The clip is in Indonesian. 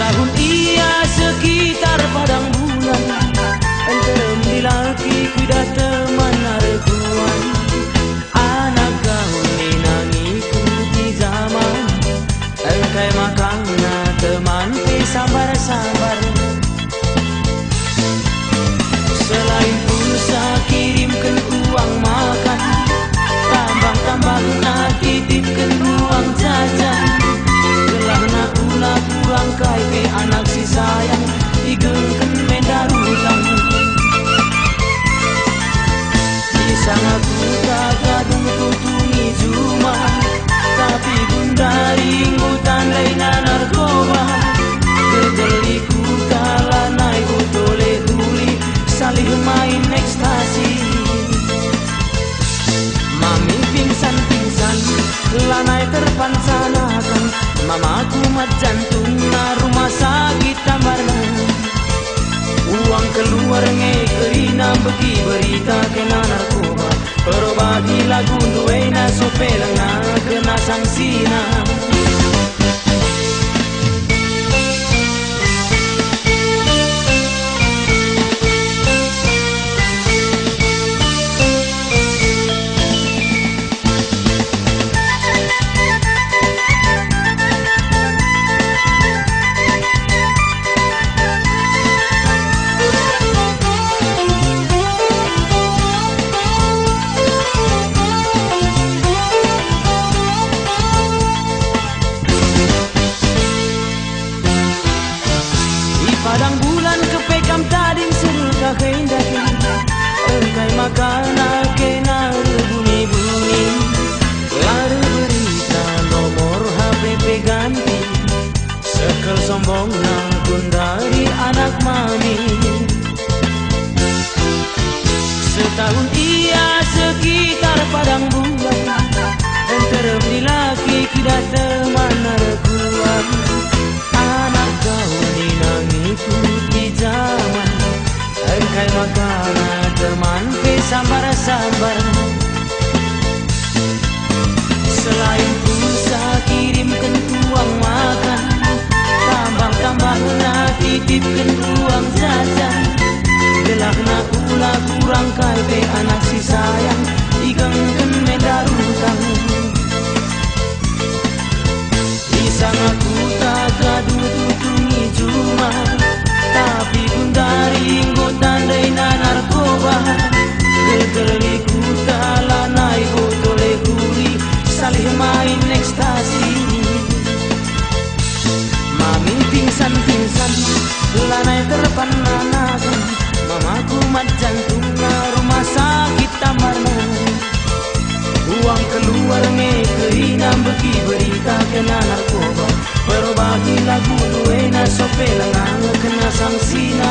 Setahun ia sekitar padang bulan, enterem di laki kuda teman narekuan. Anak gaul ni nang ikuti zaman, engkai makangna teman pe sabar-sabar. Selain pulsa kirimkan uang makan, tambah-tambah nak titipkan uang jajan. Gelah nak ulah kurang kai ke anak si sayang, digengken mendarutang. Isang aku kagadung tutungi cuma, tapi bundari ngutan laina narkoba. Gegeliku kala naik botole tuli, salih main ekstasi. Mami pingsan-pingsan, lanai terpansanakan. Mamaku mat jantung na rumah sakit tamarna. Uang keluar ngekerina bagi berita kena narkoba. Perobati lagu duena sopelanga kena sangsina. Padang bulan kepekam tading serul kakendakin, engkai makana kena bunyi-bunyi. Lari berita nomor HPP ganti, sekel sombong nangkun dari anak mami. Setahun ia sekitar padang bulan, enterem di laki kuda teman narekuan. Anak gaul ni nang ikuti zaman, engkai makana teman ke sabar-sabar. Selain pulsa kirimkan uang makan, tambah-tambah nak titipkan uang jajan. Gelah nak ulah kurang kai pe anak si sayang, digengken mendarutang. Isang aku tak gaduh tutungi cuma, tapi bundari nggotan reina narkoba. Gegeliku talanai botole kuri, salih main ekstasi. Mami pingsan-pingsan, lanai terpananakan. Mamaku mat jantung na rumah sakit tamarna. Uang keluar ngekerina bagi berita kena narkoba. Perobati lagu duena sopelanga kena sangsina.